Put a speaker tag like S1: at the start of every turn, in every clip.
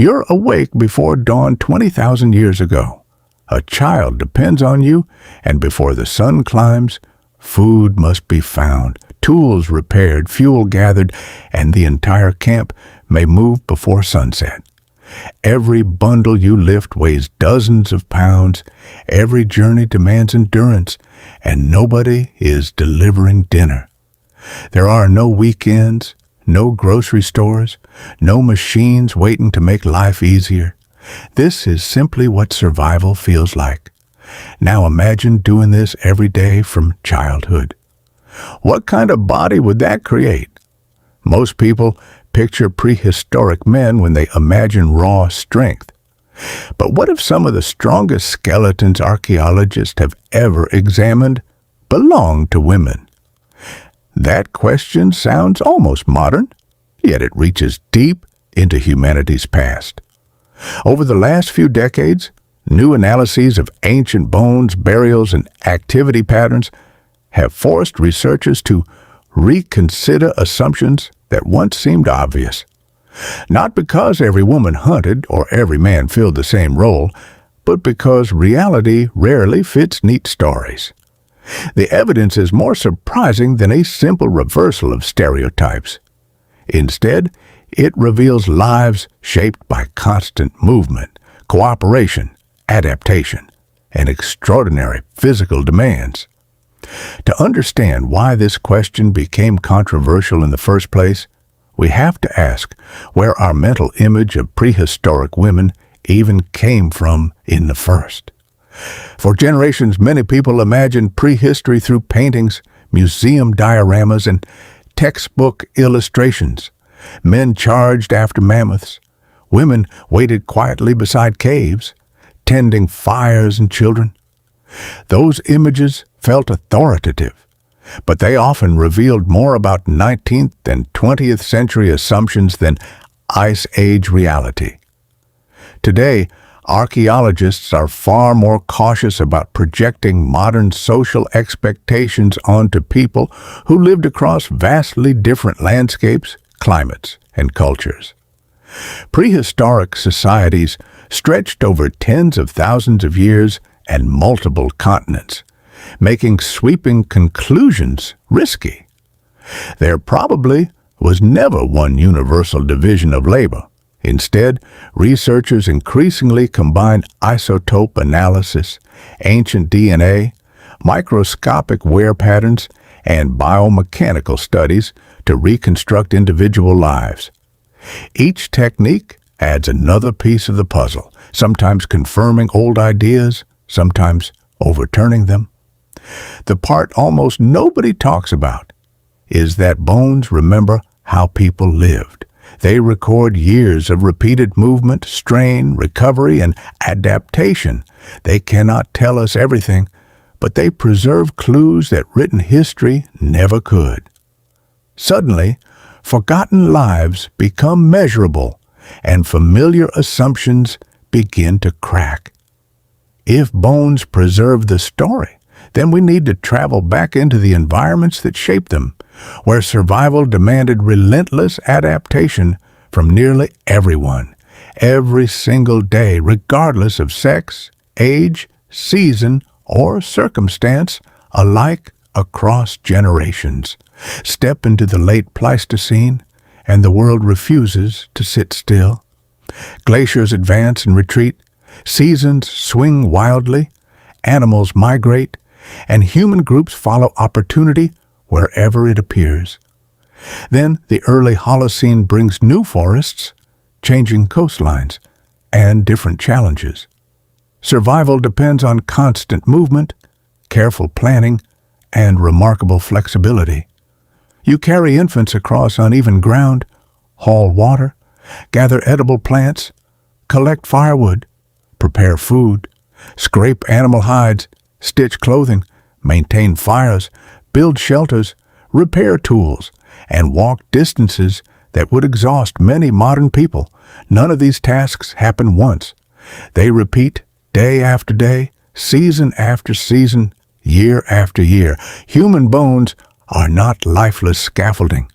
S1: You're awake before dawn 20,000 years ago. A child depends on you, and before the sun climbs, food must be found, tools repaired, fuel gathered, and the entire camp may move before sunset. Every bundle you lift weighs dozens of pounds, every journey demands endurance, and nobody is delivering dinner. There are no weekends, no grocery stores, no machines waiting to make life easier. This is simply what survival feels like. Now imagine doing this every day from childhood. What kind of body would that create? Most people picture prehistoric men when they imagine raw strength. But what if some of the strongest skeletons archaeologists have ever examined belonged to women? That question sounds almost modern, yet it reaches deep into humanity's past. Over the last few decades, new analyses of ancient bones, burials, and activity patterns have forced researchers to reconsider assumptions that once seemed obvious. Not because every woman hunted or every man filled the same role, but because reality rarely fits neat stories. The evidence is more surprising than a simple reversal of stereotypes. Instead, it reveals lives shaped by constant movement, cooperation, adaptation, and extraordinary physical demands. To understand why this question became controversial in the first place, we have to ask where our mental image of prehistoric women even came from in the first. For generations, many people imagined prehistory through paintings, museum dioramas, and textbook illustrations. Men charged after mammoths. Women waited quietly beside caves, tending fires and children. Those images felt authoritative, but they often revealed more about 19th and 20th century assumptions than Ice Age reality. Today, archaeologists are far more cautious about projecting modern social expectations onto people who lived across vastly different landscapes, climates, and cultures. Prehistoric societies stretched over tens of thousands of years and multiple continents, making sweeping conclusions risky. There probably was never one universal division of labor. Instead, researchers increasingly combine isotope analysis, ancient DNA, microscopic wear patterns, and biomechanical studies to reconstruct individual lives. Each technique adds another piece of the puzzle, sometimes confirming old ideas, sometimes overturning them. The part almost nobody talks about is that bones remember how people lived. They record years of repeated movement, strain, recovery, and adaptation. They cannot tell us everything, but they preserve clues that written history never could. Suddenly, forgotten lives become measurable, and familiar assumptions begin to crack. If bones preserve the story, then we need to travel back into the environments that shaped them, where survival demanded relentless adaptation from nearly everyone, every single day, regardless of sex, age, season, or circumstance, alike across generations. Step into the late Pleistocene, and the world refuses to sit still. Glaciers advance and retreat, seasons swing wildly, animals migrate, and human groups follow opportunity wherever it appears. Then the early Holocene brings new forests, changing coastlines, and different challenges. Survival depends on constant movement, careful planning, and remarkable flexibility. You carry infants across uneven ground, haul water, gather edible plants, collect firewood, prepare food, scrape animal hides, stitch clothing, maintain fires, build shelters, repair tools, and walk distances that would exhaust many modern people. None of these tasks happen once. They repeat day after day, season after season, year after year. Human bones are not lifeless scaffolding.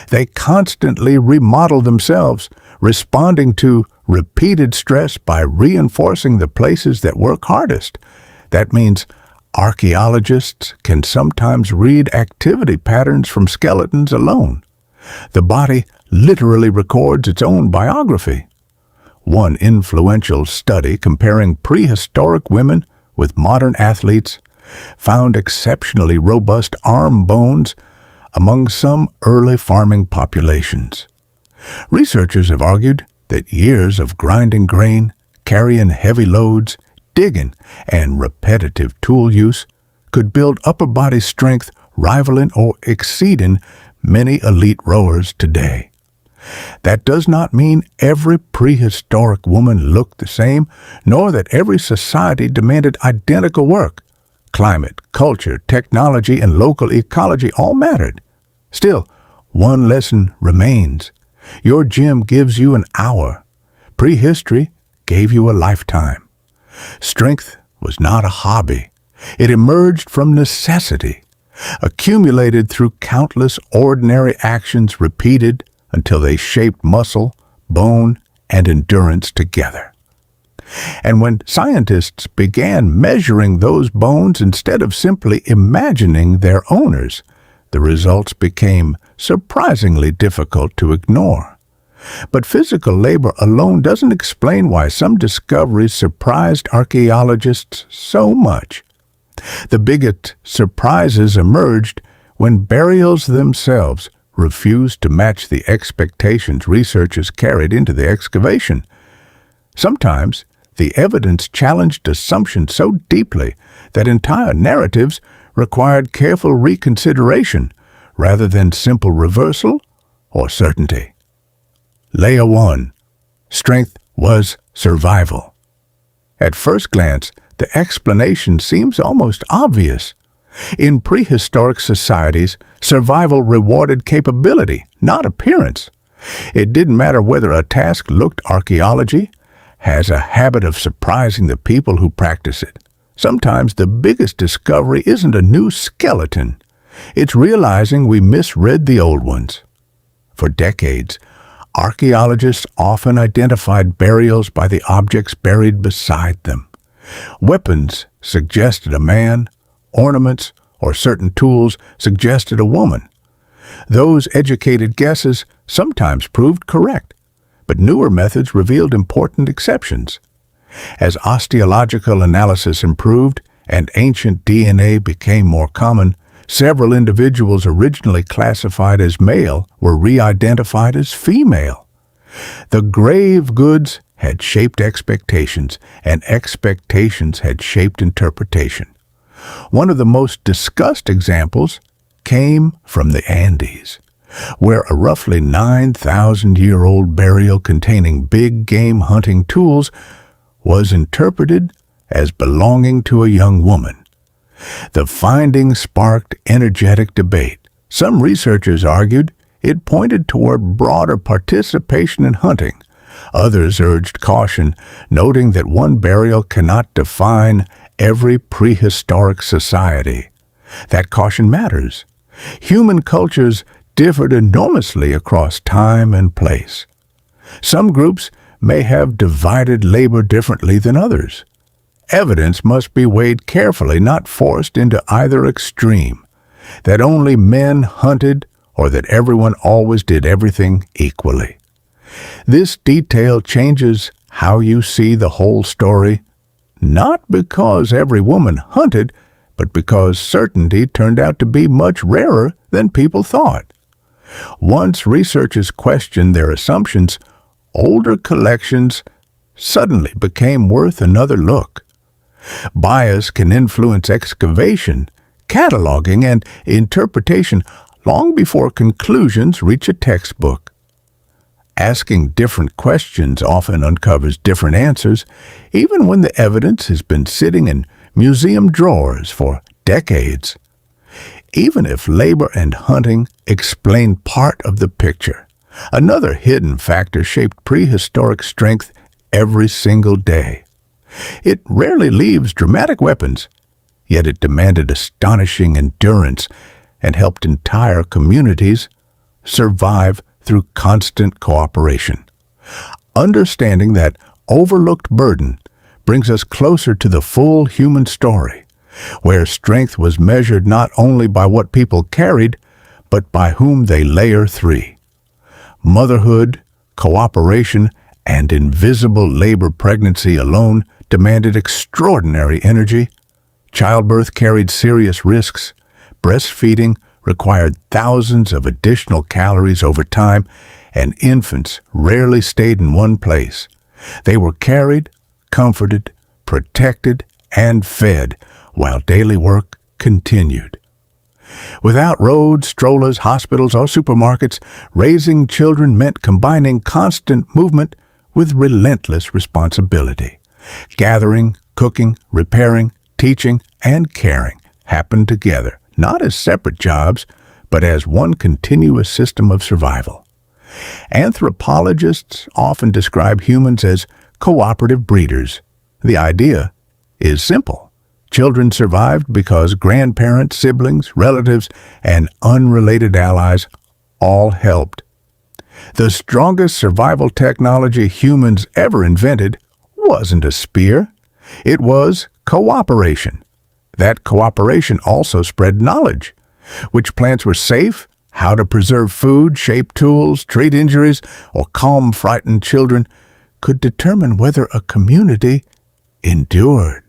S1: They constantly remodel themselves, responding to repeated stress by reinforcing the places that work hardest. That means archaeologists can sometimes read activity patterns from skeletons alone. The body literally records its own biography. One influential study comparing prehistoric women with modern athletes found exceptionally robust arm bones among some early farming populations. Researchers have argued that years of grinding grain, carrying heavy loads, digging, and repetitive tool use could build upper body strength rivaling or exceeding many elite rowers today. That does not mean every prehistoric woman looked the same, nor that every society demanded identical work. Climate, culture, technology, and local ecology all mattered. Still, one lesson remains. Your gym gives you an hour. Prehistory gave you a lifetime. Strength was not a hobby. It emerged from necessity, accumulated through countless ordinary actions repeated until they shaped muscle, bone, and endurance together. And when scientists began measuring those bones instead of simply imagining their owners, the results became surprisingly difficult to ignore. But physical labor alone doesn't explain why some discoveries surprised archaeologists so much. The biggest surprises emerged when burials themselves refused to match the expectations researchers carried into the excavation. Sometimes, the evidence challenged assumptions so deeply that entire narratives required careful reconsideration rather than simple reversal or certainty. Layer 1. Strength was survival. At first glance, the explanation seems almost obvious. In prehistoric societies, survival rewarded capability, not appearance. It didn't matter whether a task looked. Archaeology has a habit of surprising the people who practice it. Sometimes the biggest discovery isn't a new skeleton. It's realizing we misread the old ones. For decades, archaeologists often identified burials by the objects buried beside them. Weapons suggested a man, ornaments or certain tools suggested a woman. Those educated guesses sometimes proved correct, but newer methods revealed important exceptions. As osteological analysis improved and ancient DNA became more common, several individuals originally classified as male were re-identified as female. The grave goods had shaped expectations, and expectations had shaped interpretation. One of the most discussed examples came from the Andes, where a roughly 9,000-year-old burial containing big game hunting tools was interpreted as belonging to a young woman. The finding sparked energetic debate. Some researchers argued it pointed toward broader participation in hunting. Others urged caution, noting that one burial cannot define every prehistoric society. That caution matters. Human cultures differed enormously across time and place. Some groups may have divided labor differently than others. Evidence must be weighed carefully, not forced into either extreme, that only men hunted or that everyone always did everything equally. This detail changes how you see the whole story, not because every woman hunted, but because certainty turned out to be much rarer than people thought. Once researchers questioned their assumptions, older collections suddenly became worth another look. Bias can influence excavation, cataloging, and interpretation long before conclusions reach a textbook. Asking different questions often uncovers different answers, even when the evidence has been sitting in museum drawers for decades. Even if labor and hunting explain part of the picture, another hidden factor shaped prehistoric strength every single day. It rarely leaves dramatic weapons, yet it demanded astonishing endurance and helped entire communities survive through constant cooperation. Understanding that overlooked burden brings us closer to the full human story, where strength was measured not only by what people carried, but by whom they layer three. Motherhood, cooperation, and invisible labor pregnancy alone demanded extraordinary energy. Childbirth carried serious risks. Breastfeeding required thousands of additional calories over time, and infants rarely stayed in one place. They were carried, comforted, protected, and fed while daily work continued. Without roads, strollers, hospitals, or supermarkets, raising children meant combining constant movement with relentless responsibility. Gathering, cooking, repairing, teaching, and caring happened together, not as separate jobs, but as one continuous system of survival. Anthropologists often describe humans as cooperative breeders. The idea is simple. Children survived because grandparents, siblings, relatives, and unrelated allies all helped. The strongest survival technology humans ever invented wasn't a spear. It was cooperation. That cooperation also spread knowledge. Which plants were safe, how to preserve food, shape tools, treat injuries, or calm frightened children could determine whether a community endured.